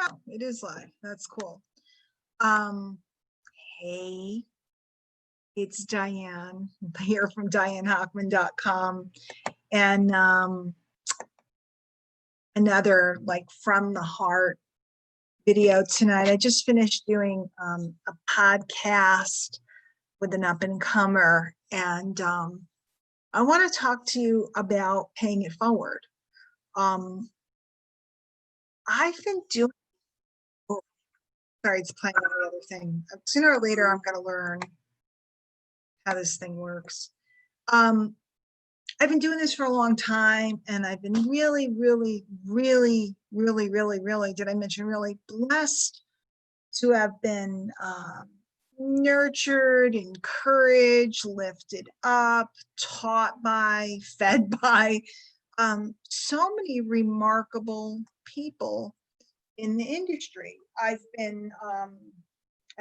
Oh, it is live. That's cool. Hey, it's Diane here from DianeHochman.com, and another like from the heart video tonight. I just finished doing a podcast with an up and comer, and I want to talk to you about paying it forward. I've been doing. Oh, sorry, it's playing on the other thing. Sooner or later, I'm going to learn how this thing works. I've been doing this for a long time, and I've been really, did I mention really blessed to have been nurtured, encouraged, lifted up, taught by, fed by so many remarkable people in the industry. I've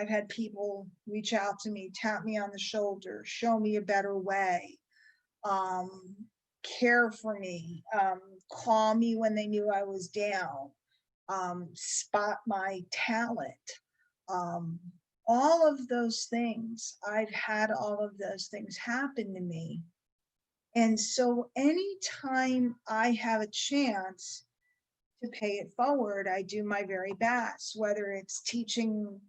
had people reach out to me, tap me on the shoulder, show me a better way, care for me, call me when they knew I was down, spot my talent. All of those things, I've had all of those things happen to me. And so anytime I have a chance to pay it forward, I do my very best, whether it's teaching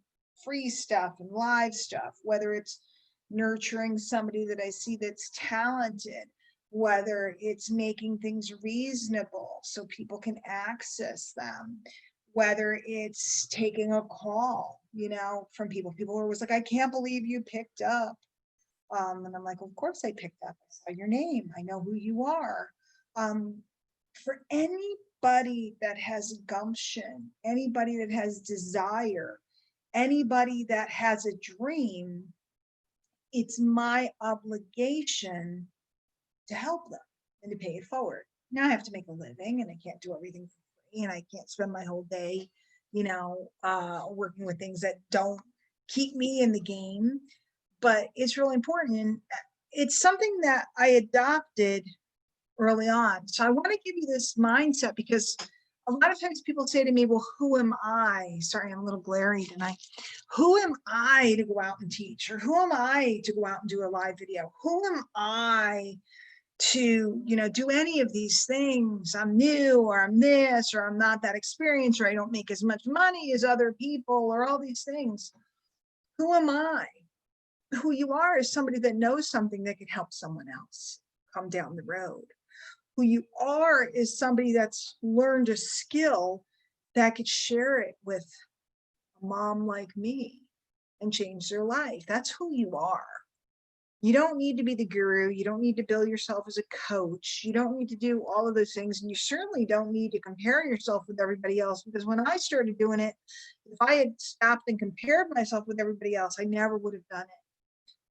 free stuff and live stuff, whether it's nurturing somebody that I see that's talented, whether it's making things reasonable so people can access them, whether it's taking a call, from people. People are always like, I can't believe you picked up. And I'm like, of course I picked up. I saw your name. I know who you are. For anybody that has gumption, anybody that has desire, anybody that has a dream, it's my obligation to help them and to pay it forward. Now I have to make a living, and I can't do everything for free, and I can't spend my whole day, working with things that don't keep me in the game. But it's really important, and it's something that I adopted early on. So I want to give you this mindset, because a lot of times people say to me, well, who am I? Sorry, I'm a little glary tonight. Who am I to go out and teach? Or who am I to go out and do a live video? Who am I to, do any of these things? I'm new, or I'm this, or I'm not that experienced, or I don't make as much money as other people, or all these things. Who am I? Who you are is somebody that knows something that could help someone else come down the road. Who you are is somebody that's learned a skill that could share it with a mom like me and change their life. That's who you are. You don't need to be the guru. You don't need to bill yourself as a coach. You don't need to do all of those things. And you certainly don't need to compare yourself with everybody else, because when I started doing it, if I had stopped and compared myself with everybody else, I never would have done it.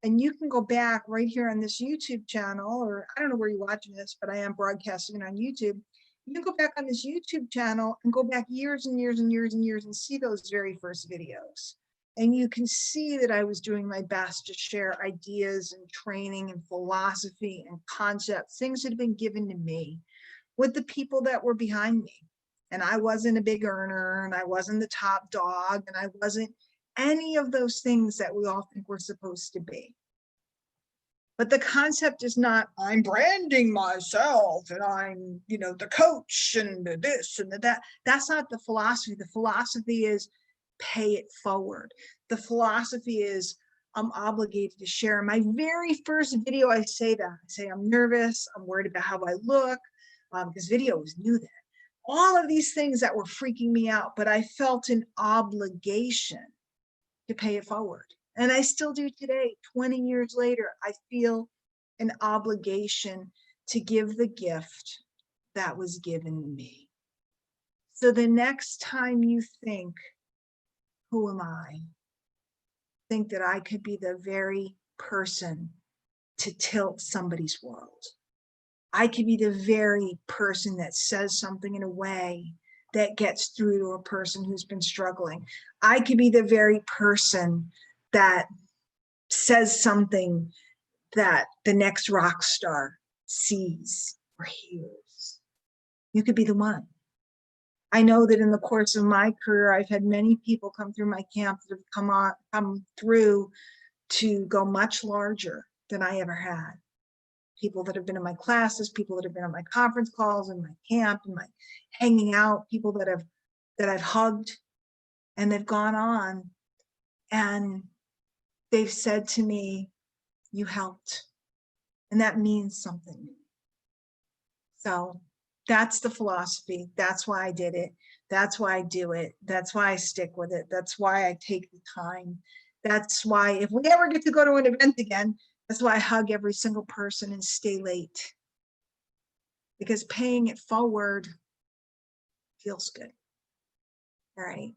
And you can go back right here on this YouTube channel, or I don't know where you're watching this, but I am broadcasting it on YouTube. You can go back on this YouTube channel and go back years and years and years and years and see those very first videos. And you can see that I was doing my best to share ideas and training and philosophy and concepts, things that have been given to me, with the people that were behind me. And I wasn't a big earner, and I wasn't the top dog, and I wasn't any of those things that we all think we're supposed to be. But the concept is not, I'm branding myself and I'm, the coach and the this and the that. That's not the philosophy. The philosophy is pay it forward. The philosophy is I'm obligated to share. In my very first video, I say that. I say I'm nervous. I'm worried about how I look, because video was new then. All of these things that were freaking me out, but I felt an obligation to pay it forward. And I still do today. 20 years later, I feel an obligation to give the gift that was given to me. So the next time you think, who am I? Think that I could be the very person to tilt somebody's world. I could be the very person that says something in a way that gets through to a person who's been struggling. I could be the very person that says something that the next rock star sees or hears. You could be the one. I know that in the course of my career, I've had many people come through my camp that have come through to go much larger than I ever had. People that have been in my classes, people that have been on my conference calls, in my camp, in my hanging out, people that I've hugged, and they've gone on and they've said to me, you helped. And that means something. So that's the philosophy. That's why I did it. That's why I do it. That's why I stick with it. That's why I take the time. That's why if we ever get to go to an event again, that's why I hug every single person and stay late. Because paying it forward feels good. All right.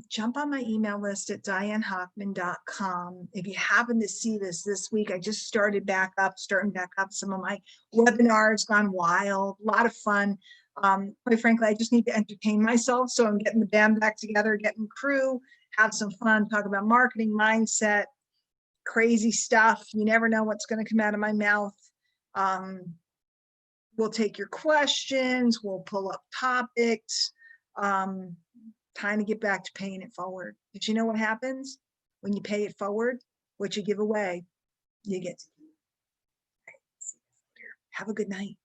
Jump on my email list at dianehochman.com. If you happen to see this week, I just starting back up. Some of my webinars gone wild, a lot of fun. Quite frankly, I just need to entertain myself. So I'm getting the band back together, getting crew, have some fun, talk about marketing, mindset, crazy stuff. You never know what's going to come out of my mouth. We'll take your questions. We'll pull up topics. Time to get back to paying it forward. But you know what happens when you pay it forward? What you give away, you get to keep. Have a good night.